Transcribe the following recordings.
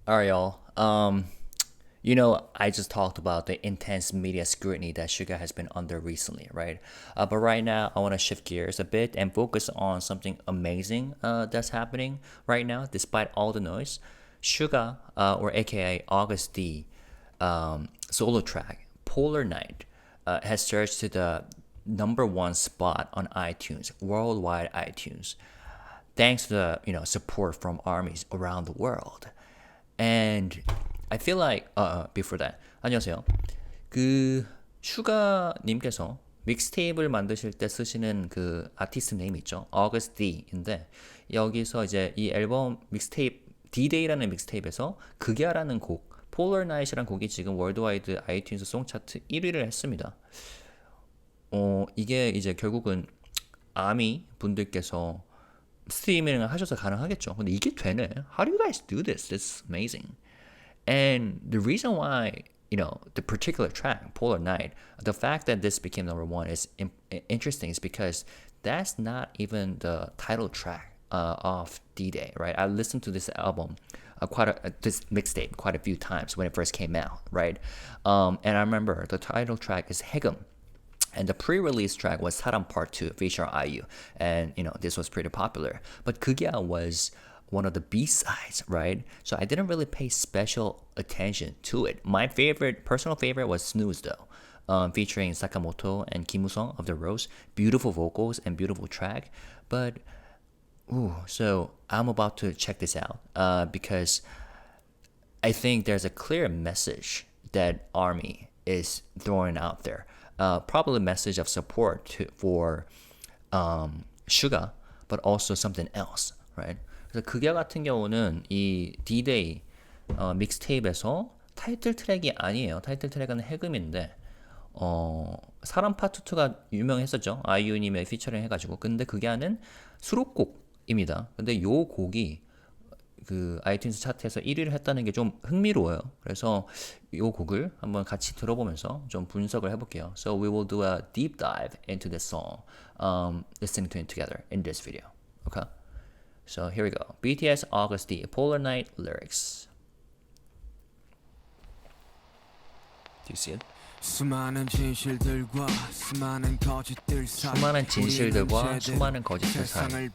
All right, y'all. I just talked about the intense media scrutiny that SUGA has been under recently, right? But right now, I want to shift gears a bit and focus on something amazing that's happening right now, despite all the noise. SUGA, or AKA Agust D, solo track, Polar Night, has surged to the number one spot on iTunes, worldwide iTunes, thanks to the support from armies around the world. And I feel like before that 안녕하세요. 그 슈가님께서 믹스테이프를 만드실 때 쓰시는 그 아티스트 네임 있죠? Agust D인데 여기서 이제 이 앨범 믹스테이프 D-Day라는 믹스테이프에서 극야라는 곡 Polar Night이라는 곡이 지금 월드와이드 아이튠즈 송 차트 1위를 했습니다. 이게 이제 결국은 아미 분들께서 스트리밍을 하셔서 가능하겠죠. 근데 이게 되네. How do you guys do this? This is amazing. And the reason why, the particular track, Polar Night, the fact that this became number one is interesting is because that's not even the title track of D-Day, right? I listened to this album, this mixtape quite a few times when it first came out, right? And I remember the title track is 해금. And the pre-release track was 사람 Part 2 featuring IU. And, this was pretty popular. But 극야 was one of the B-sides, right? So I didn't really pay special attention to it. My personal favorite was Snooze though, featuring Sakamoto and Kim Woo-sung of The Rose. Beautiful vocals and beautiful track. But, so I'm about to check this out because I think there's a clear message that ARMY is throwing out there. Probably a message of support for SUGA, but also something else, right? 그래서 극야 같은 경우는 이 D-Day 믹스테이프에서 타이틀 트랙이 아니에요. 타이틀 트랙은 해금인데 사람 파트 2가 유명했었죠. 아이유님의 피처링 해가지고. 근데 극야는 수록곡입니다. 근데 요 곡이 그 아이튠즈 차트에서 1위를 했다는 게 좀 흥미로워요. 그래서 이 곡을 한번 같이 들어보면서 좀 분석을 해볼게요. So we will do a deep dive into this song, listening to it together in this video. Okay? So here we go. BTS Agust D, Polar Night lyrics. Do you see it? 수많은 진실들과 수많은 거짓들 사이 수많은 진실들과 수많은 거짓들 사이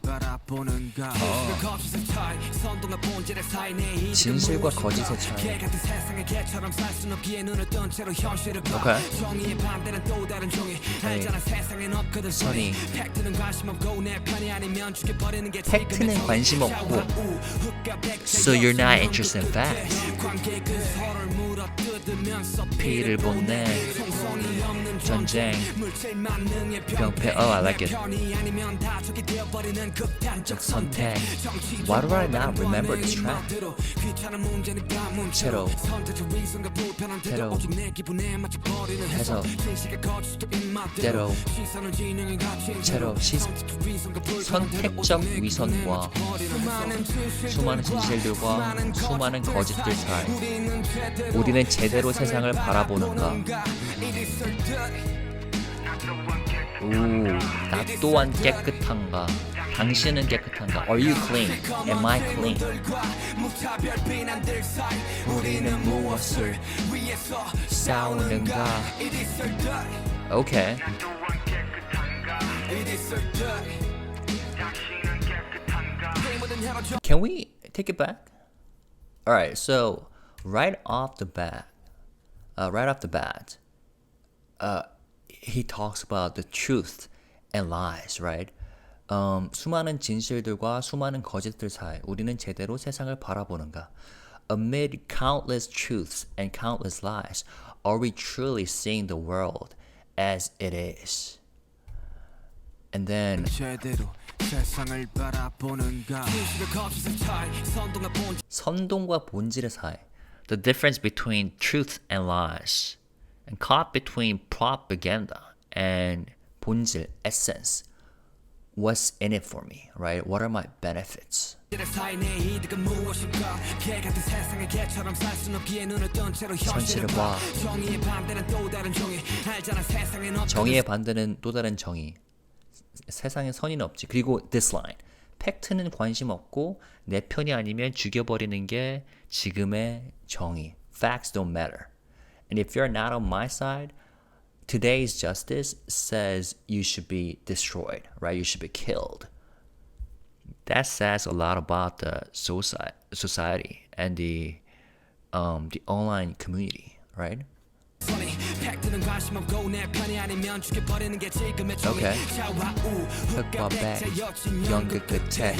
진실과 거짓의 차이 오케이 선이 팩트는 관심 없고 So you're not interested in facts 피를 본내 전쟁 병폐 I like it 적 선택 Why do I not remember this track? 채로 해서 때로 채로 선택적 위선과 수많은 진실들과 수많은 거짓들 사이 우리는 제대로 세상을 바라보는가 나 또한 깨끗한가 당신은 깨끗한가 Are you clean? Am I clean? 우리는 무엇을 싸우는가 Okay Can we take it back? Alright, so right off the bat, he talks about the truth and lies, right? 수많은 진실들과 수많은 거짓들 사이 우리는 제대로 세상을 바라보는가? Amid countless truths and countless lies, are we truly seeing the world as it is? And then 선동과 본질의 사이 The difference between truth and lies and caught between propaganda and 본질, essence What's in it for me, right? What are my benefits? 현실을 봐 정의의 반대는 또 다른 정의 세상에 선의는 없지. 그리고 this line 팩트는 관심 없고 내 편이 아니면 죽여버리는 게 지금의 정의. Facts don't matter. And if you're not on my side, today's justice says you should be destroyed, right? You should be killed. That says a lot about the society and the online community, right? Okay. 흑과 백, 연극 끝에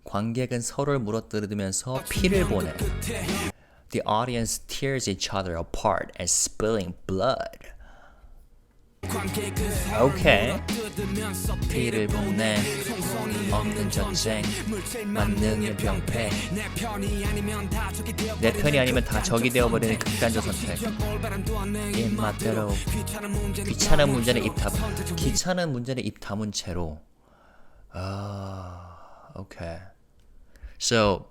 관객은 서로를 물어뜯으면서 피를 보내. The audience tears each other apart and spilling blood. Okay. 피를 보내 없는 전쟁 만능의 병폐 내 편이 아니면 다 적이 되어버리는 극단적 선택 입맛대로 귀찮은 문제는 입 다문 채로 okay. So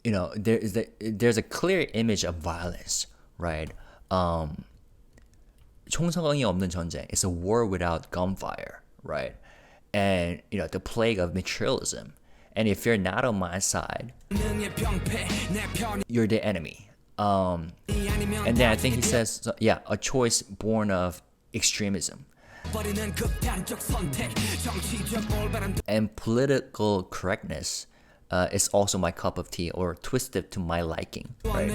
there's a clear image of violence, right? 총성이 없는 전쟁. It's a war without gunfire, right? And the plague of materialism. And if you're not on my side, you're the enemy. And then I think he says, a choice born of extremism. And political correctness is also my cup of tea or twisted to my liking. Right?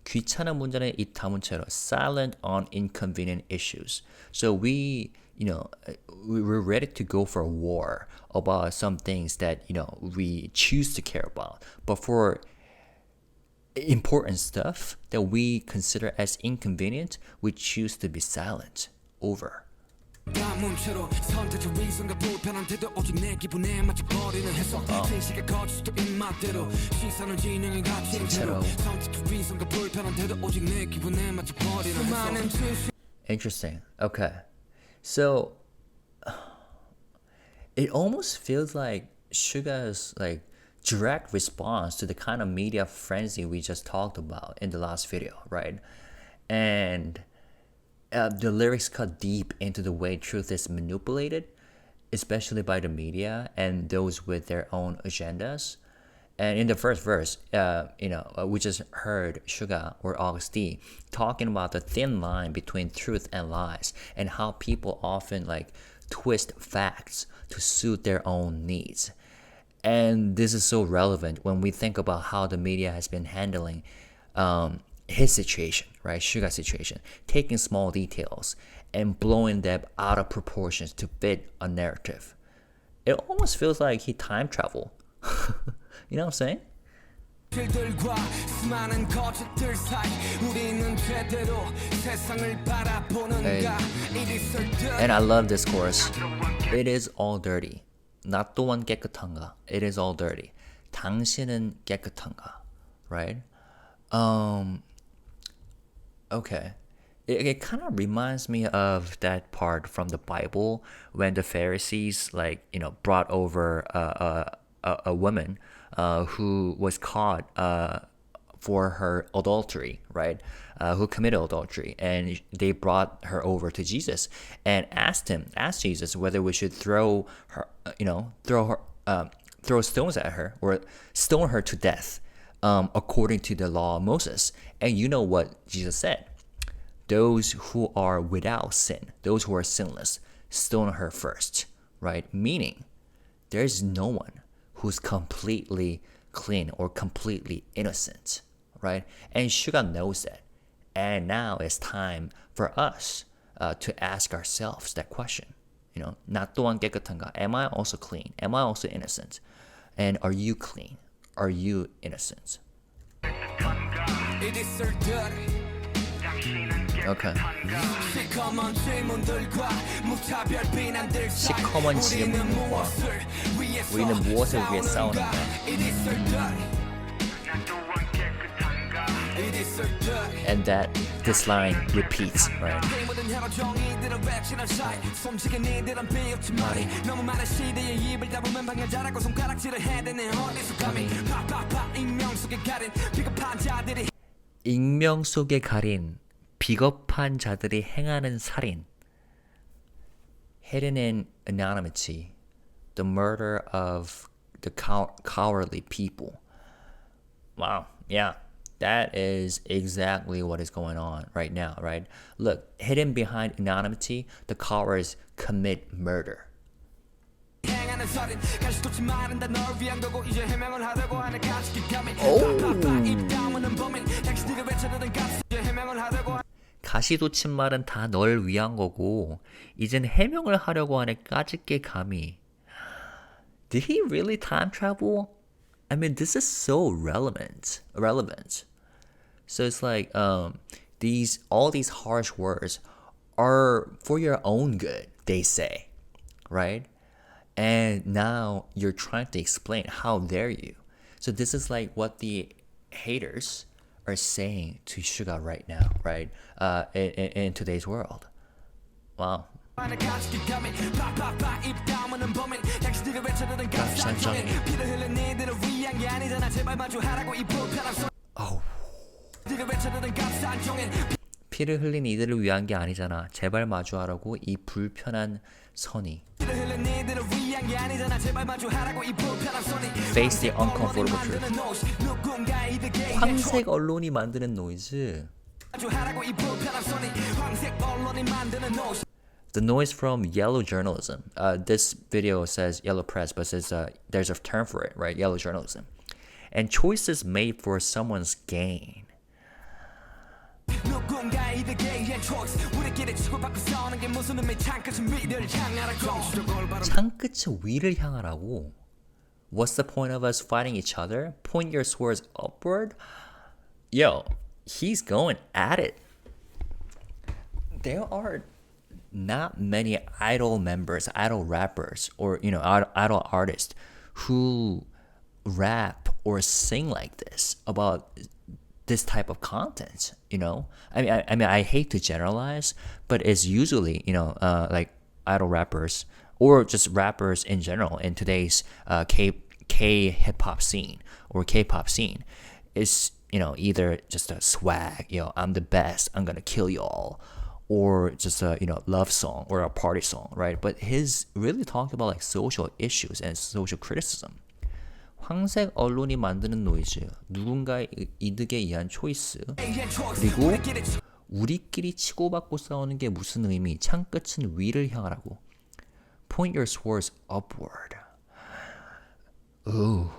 귀찮은 문제는 입 다문 채로 silent on inconvenient issues. So we're ready to go for a war about some things that we choose to care about. But for important stuff that we consider as inconvenient, we choose to be silent over. Interesting. Okay. So it almost feels like SUGA's direct response to the kind of media frenzy we just talked about in the last video, right? And the lyrics cut deep into the way truth is manipulated, especially by the media and those with their own agendas. And in the first verse, we just heard SUGA or Agust D talking about the thin line between truth and lies and how people often twist facts to suit their own needs. And this is so relevant when we think about how the media has been handling his situation, right? SUGA's situation, taking small details and blowing them out of proportions to fit a narrative. It almost feels like he time traveled. You know what I'm saying? And I love this chorus. It is all dirty. 나 또한 깨끗한가? It is all dirty. 당신은 깨끗한가? Right? Okay. It kind of reminds me of that part from the Bible when the Pharisees brought over a woman who was caught for her adultery, right? Who committed adultery, and they brought her over to Jesus and asked Jesus whether we should throw stones at her or stone her to death, according to the law of Moses. And you know what Jesus said? Those who are without sin, those who are sinless, stone her first, right? Meaning, there's no one who's completely clean or completely innocent, right? And SUGA knows that. And now it's time for us to ask ourselves that question. 나 또한 깨끗한가? Am I also clean? Am I also innocent? And are you clean? Are you innocent? Okay. 시커먼 질문과 우리는 무엇을 위해 싸우는가? And that this line repeats, right? 익명 속에 가린 비겁한 자들이 행하는 살인. hidden in anonymity, the murder of the cowardly people. Wow, yeah, that is exactly what is going on right now, right? Look, hidden behind anonymity, the cowards commit murder. 가시돋친 말은 다 널 위한 거고 이젠 해명을 하려고 하네 까짓게 감히. Did he really time travel? I mean, this is so relevant. So it's like these all these harsh words are for your own good, they say, right? And now you're trying to explain how dare you. So this is like what the haters are saying to SUGA right now, right? In today's world. Wow. Oh. 피를 흘린 이들을 위한 게 아니잖아. 제발 마주하라고 이 불편한 선이. Face the uncomfortable truth. 황색 언론이 만드는 노이즈. The noise from yellow journalism. This video says yellow press, but says there's a term for it, right? Yellow journalism. And choices made for someone's gain. 창끝의 위를 향하라고. What's the point of us fighting each other? Point your swords upward? Yo, he's going at it. There are not many idol members, idol rappers, or idol artists who rap or sing like this about this type of content. I mean, I hate to generalize, but it's usually like idol rappers or just rappers in general in today's K hip hop scene or K-pop scene. It's either just a swag, I'm the best, I'm gonna kill y'all, or just a love song or a party song, right? But his really talked about like social issues and social criticism. 황색 언론이 만드는 노이즈, 누군가의 이득에 의한 초이스, 그리고 우리끼리 치고받고 싸우는 게 무슨 의미? 창끝은 위를 향하라고. Point your swords upward. Ooh,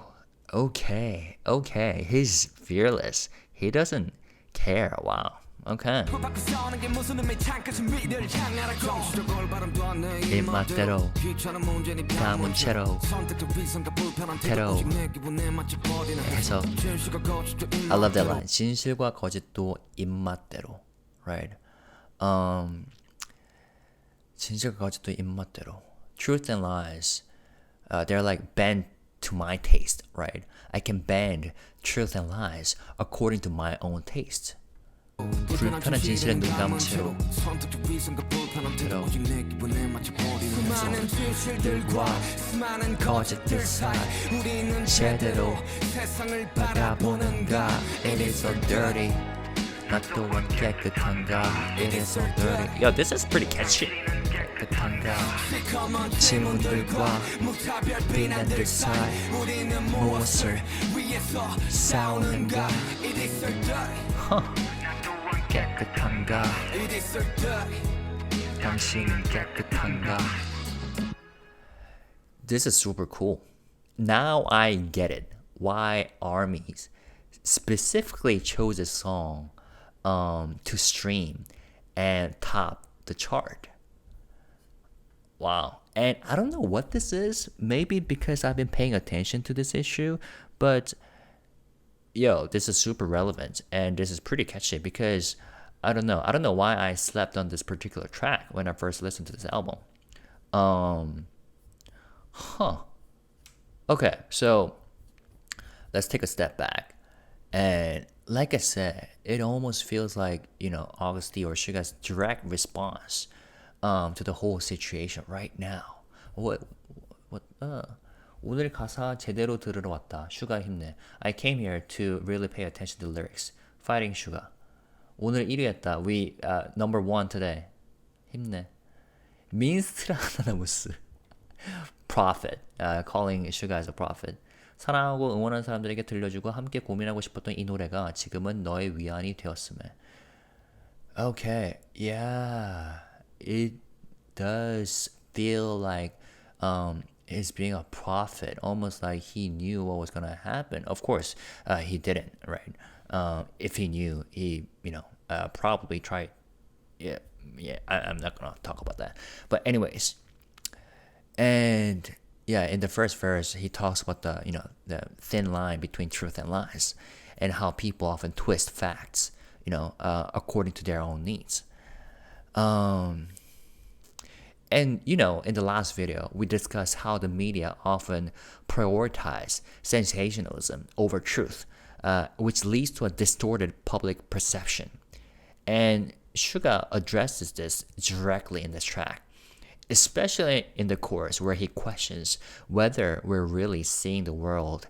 okay. He's fearless. He doesn't care. Wow. Okay. 입맛대로 담은 채로 태로 해서 I love that line. 진실과 거짓도 입맛대로, right? 진실과 거짓도 입맛대로. Truth and lies, they're like bend to my taste, right? I can bend truth and lies according to my own taste. 불편한 진실에 눈 감은 채로 수많은 진실들과 수많은 거짓들 사이 우리는 제대로 세상을 바라보는가. It is so dirty. 나 또한 깨끗한가. It is so dirty. Yo, this is pretty catchy. 깨끗한가. 질문들과 비난들 사이 우리는 무엇을 위해서 싸우는가. It is so dirty. 깨끗한가? 당신은 깨끗한가? This is super cool. Now I get it. Why armies specifically chose this song to stream and top the chart. Wow. And I don't know what this is. Maybe because I've been paying attention to this issue, but yo, this is super relevant and this is pretty catchy because I don't know why I slept on this particular track when I first listened to this album. Okay, so let's take a step back. And like I said, it almost feels like, Agust D or SUGA's direct response to the whole situation right now. 오늘 가사 제대로 들으러 왔다. SUGA 힘내. I came here to really pay attention to the lyrics. Fighting SUGA. 오늘 1위 했다. We number one today. 힘내. 민스트라다무스 prophet, calling Suga as a prophet. 사랑하고 응원하는 사람들에게 들려주고 함께 고민하고 싶었던 이 노래가 지금은 너의 위안이 되었음에. Okay, yeah, it does feel like he's being a prophet, almost like he knew what was gonna happen. Of course, he didn't, right? If he knew, he probably tried. Yeah, I'm not gonna talk about that. But anyways, and yeah, in the first verse, he talks about the thin line between truth and lies, and how people often twist facts, according to their own needs. And in the last video, we discussed how the media often prioritize sensationalism over truth, which leads to a distorted public perception. And Suga addresses this directly in this track, especially in the chorus where he questions whether we're really seeing the world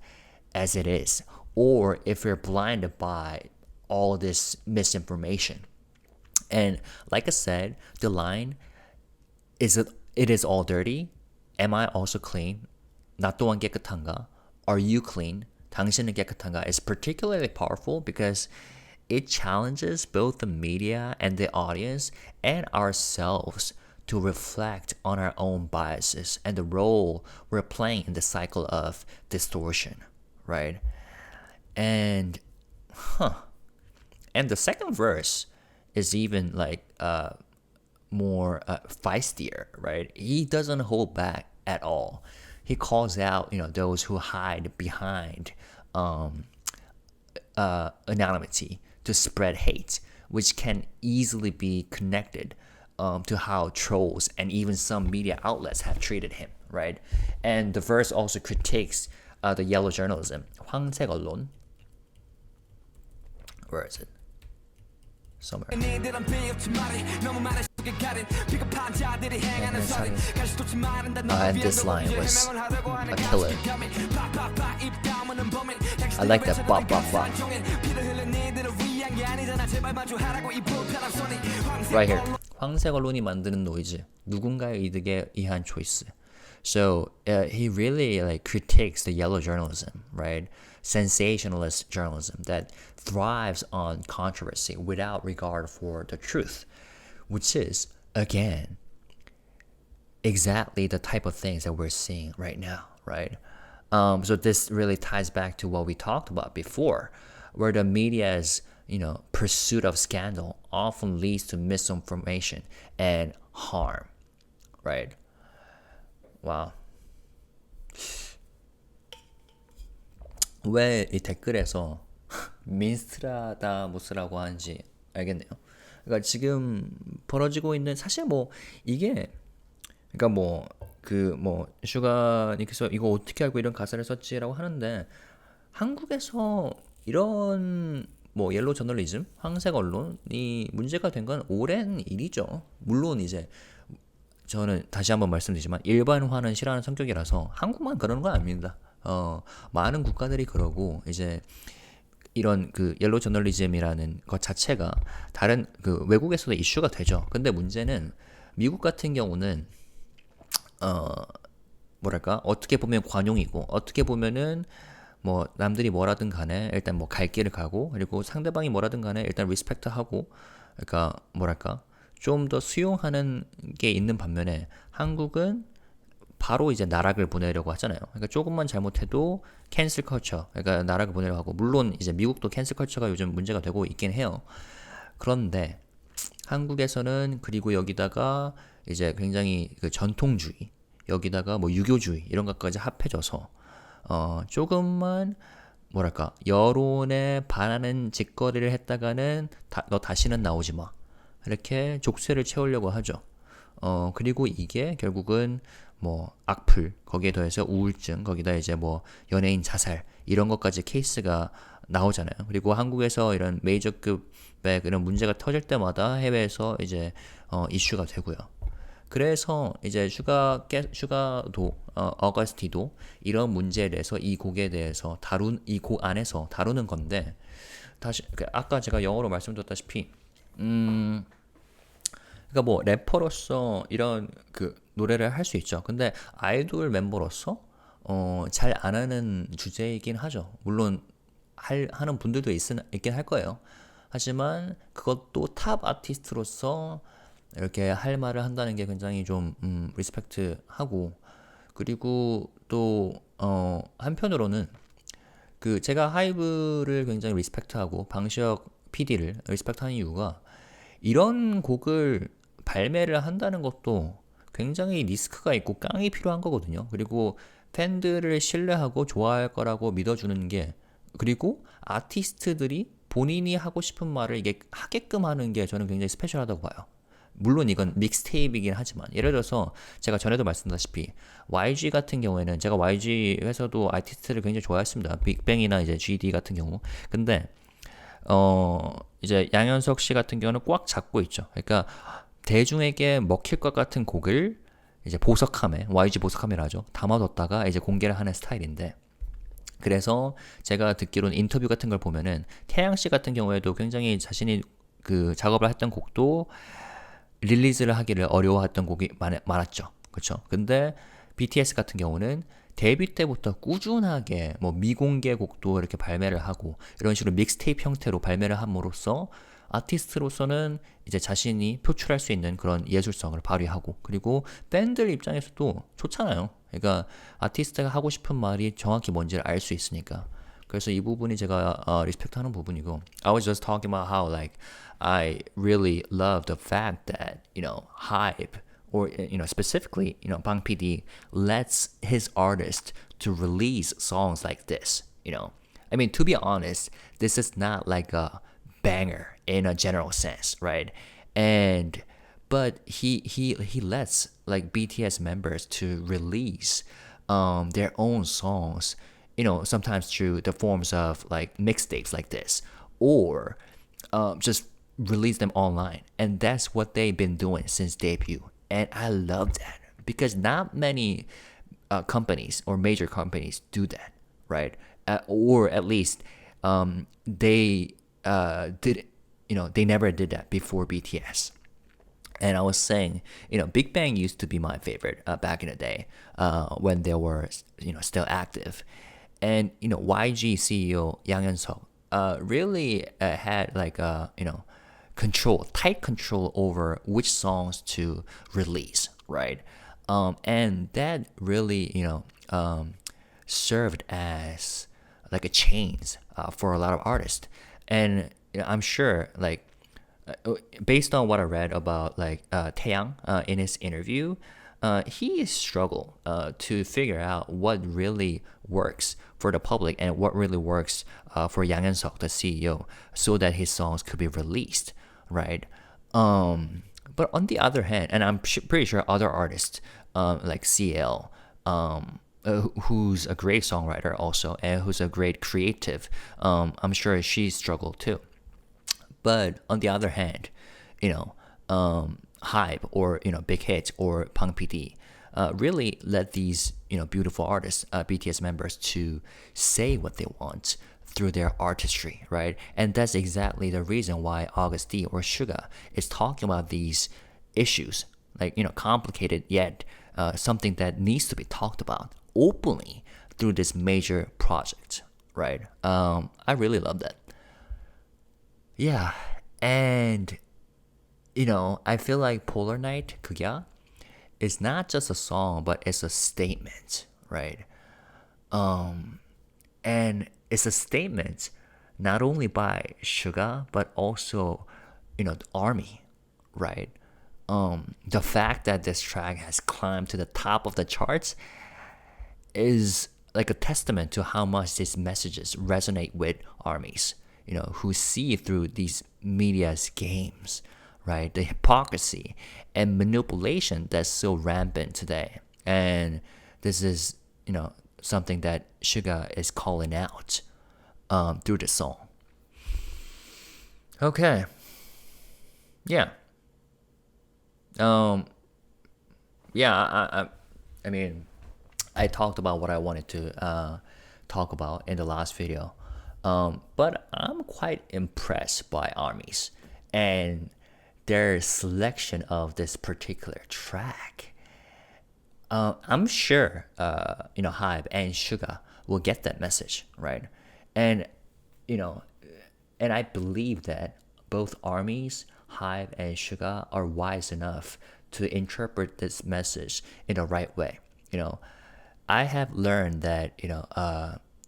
as it is, or if we're blinded by all this misinformation. And like I said, the line, it is all dirty? Am I also clean? 나 또한 깨끗한가? Are you clean? 당신은 깨끗한가? Is particularly powerful because it challenges both the media and the audience and ourselves to reflect on our own biases and the role we're playing in the cycle of distortion, right? And the second verse is even like more feistier, right? He doesn't hold back at all. He calls out, those who hide behind anonymity to spread hate, which can easily be connected to how trolls and even some media outlets have treated him, right? And the verse also critiques the yellow journalism, 황색 언론. Where is it? Somewhere. And this line was a killer. I like that bop bop bop. Right here. 황색 언론이 만드는 노이즈. 누군가의 이득에 의한 초이스. So he really critiques the yellow journalism, right? Sensationalist journalism that thrives on controversy without regard for the truth, which is, again, exactly the type of things that we're seeing right now, right? So this really ties back to what we talked about before, where the media's pursuit of scandal often leads to misinformation and harm, right? Wow. 왜 이 댓글에서 민스트라다무스라고 하는지 알겠네요. 그러니까 지금 벌어지고 있는 사실 이게 그러니까 슈가님께서 이거 어떻게 알고 이런 가사를 썼지라고 하는데 한국에서 이런 옐로 저널리즘, 황색 언론이 문제가 된 건 오랜 일이죠. 물론 이제 저는 다시 한번 말씀드리지만 일반화는 싫어하는 성격이라서 한국만 그러는 건 아닙니다. 많은 국가들이 그러고 이제 이런 옐로 저널리즘이라는 것 자체가 다른 외국에서도 이슈가 되죠. 근데 문제는 미국 같은 경우는 어떻게 보면 관용이고 어떻게 보면은 남들이 뭐라든 간에 일단 갈 길을 가고 그리고 상대방이 뭐라든 간에 일단 리스펙트하고 그러니까 좀 더 수용하는 게 있는 반면에 한국은 바로 이제 나락을 보내려고 하잖아요. 그러니까 조금만 잘못해도 캔슬 컬처, 그러니까 나락을 보내려고 하고 물론 이제 미국도 캔슬 컬처가 요즘 문제가 되고 있긴 해요. 그런데 한국에서는 그리고 여기다가 이제 굉장히 전통주의, 여기다가 유교주의 이런 것까지 합해져서 조금만 여론에 반하는 짓거리를 했다가는 너 다시는 나오지 마. 이렇게 족쇄를 채우려고 하죠. 그리고 이게 결국은 악플, 거기에 더해서 우울증, 거기다 이제 연예인 자살 이런 것까지 케이스가 나오잖아요. 그리고 한국에서 이런 메이저급의 그런 문제가 터질 때마다 해외에서 이제 이슈가 되고요. 그래서 이제 슈가도 어거스티도 이런 문제에 대해서 이 곡에 대해서 이 곡 안에서 다루는 건데 다시 아까 제가 영어로 말씀드렸다시피 그러니까 뭐 래퍼로서 이런 그 노래를 할 수 있죠. 근데 아이돌 멤버로서 잘 안 하는 주제이긴 하죠. 물론 하는 분들도 있긴 할 거예요. 하지만 그것도 탑 아티스트로서 이렇게 할 말을 한다는 게 굉장히 좀 리스펙트 하고 그리고 또 한편으로는 그 제가 하이브를 굉장히 리스펙트하고 방시혁 PD를 리스펙트하는 이유가 이런 곡을 발매를 한다는 것도 굉장히 리스크가 있고 깡이 필요한 거거든요. 그리고 팬들을 신뢰하고 좋아할 거라고 믿어주는 게 그리고 아티스트들이 본인이 하고 싶은 말을 이게 하게끔 하는 게 저는 굉장히 스페셜하다고 봐요. 물론 이건 믹스테이프이긴 하지만 예를 들어서 제가 전에도 말씀드렸다시피 YG 같은 경우에는 제가 YG에서도 아티스트를 굉장히 좋아했습니다. 빅뱅이나 이제 GD 같은 경우. 근데 이제 양현석 씨 같은 경우는 꽉 잡고 있죠. 그러니까 대중에게 먹힐 것 같은 곡을 이제 보석함에 YG 보석함이라 하죠. 담아뒀다가 이제 공개를 하는 스타일인데 그래서 제가 듣기로는 인터뷰 같은 걸 보면은 태양 씨 같은 경우에도 굉장히 자신이 그 작업을 했던 곡도 릴리즈를 하기를 어려워했던 곡이 많았죠. 그렇죠? 근데 BTS 같은 경우는 데뷔 때부터 꾸준하게 뭐 미공개 곡도 이렇게 발매를 하고 이런 식으로 믹스테이프 형태로 발매를 함으로써 아티스트로서는 이제 자신이 표출할 수 있는 그런 예술성을 발휘하고 그리고 팬들 입장에서도 좋잖아요. 그러니까 아티스트가 하고 싶은 말이 정확히 뭔지를 알 수 있으니까. 그래서 이 부분이 제가 리스펙트하는 부분이고 I was just talking about how like I really love the fact that hype or specifically Bang PD lets his artist to release songs like this. I mean, to be honest, this is not like a banger in a general sense, right? And but he lets like BTS members to release their own songs, sometimes through the forms of like mixtapes like this, or just release them online. And that's what they've been doing since debut. And I love that because not many companies or major companies do that, right? Or at least they did, they never did that before BTS. And I was saying, Big Bang used to be my favorite back in the day when they were, still active. And, YG CEO Yang Hyun-suk really had like tight control over which songs to release, right? And that really, served as like a chains for a lot of artists. And I'm sure, like, based on what I read about like Taeyang in his interview, he struggled to figure out what really works for the public and what really works for Yang Hyun-suk, the CEO, so that his songs could be released, right? But on the other hand, and I'm pretty sure other artists like CL, who's a great songwriter also and who's a great creative, I'm sure she struggled too. But on the other hand, Hybe or Big Hit or Bang PD really let these beautiful artists, BTS members, to say what they want through their artistry, right? And that's exactly the reason why Agust D or SUGA is talking about these issues, like complicated yet something that needs to be talked about openly through this major project, right? I really love that. Yeah, and I feel like Polar Night 그야 is not just a song, but it's a statement, right? And it's a statement not only by Suga but also the army, right? The fact that this track has climbed to the top of the charts is like a testament to how much these messages resonate with armies, who see through these media's games, right? The hypocrisy and manipulation that's so rampant today. And this is, something that Suga is calling out through the song. Okay. Yeah. Yeah, I mean, I talked about what I wanted to talk about in the last video. But I'm quite impressed by armies. And their selection of this particular track. I'm sure, HYBE and SUGA will get that message, right? And, and I believe that both armies, HYBE and SUGA, are wise enough to interpret this message in the right way. I have learned that,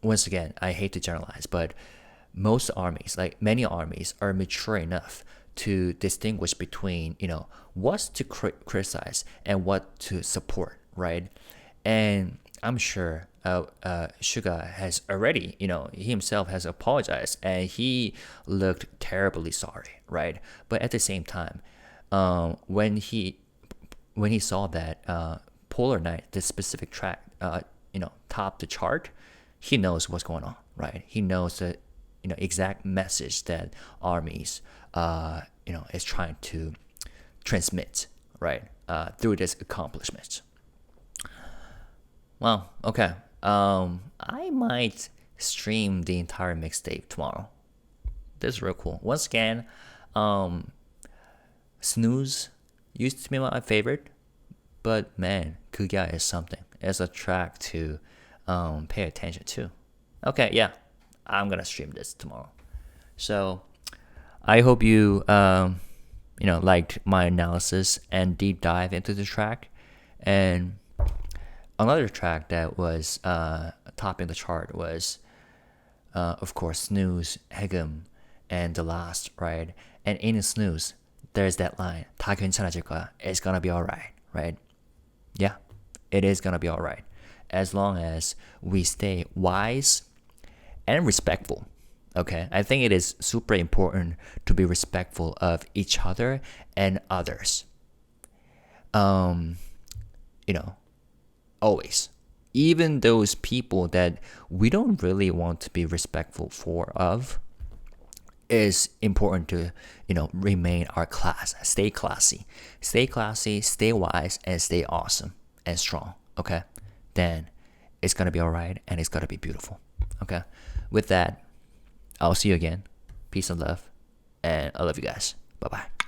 once again, I hate to generalize, but most armies, like many armies, are mature enough to distinguish between, what to criticize and what to support, right? And I'm sure SUGA has already, he himself has apologized and he looked terribly sorry, right? But at the same time, when he saw that Polar Night, this specific track, top the chart, he knows what's going on, right? He knows the exact message that armies is trying to transmit, right? Through this accomplishment. Well, okay. I might stream the entire mixtape tomorrow. This is real cool. Once again, Snooze used to be my favorite, but man, 그게 is something. It's a track to pay attention to. Okay, yeah, I'm gonna stream this tomorrow. So I hope you liked my analysis and deep dive into the track. And another track that was topping the chart was, of course, Snooze, Hegum, and The Last, right? And in Snooze, there's that line, 다 괜찮아질 거야. It's gonna be alright, right? Yeah, it is gonna be alright. As long as we stay wise and respectful. Okay, I think it is super important to be respectful of each other and others. Always. Even those people that we don't really want to be respectful of, is important to, remain our class. Stay classy. Stay classy, stay wise, and stay awesome and strong. Okay? Then it's gonna be alright and it's gonna be beautiful. Okay? With that, I'll see you again. Peace and love. And I love you guys. Bye-bye.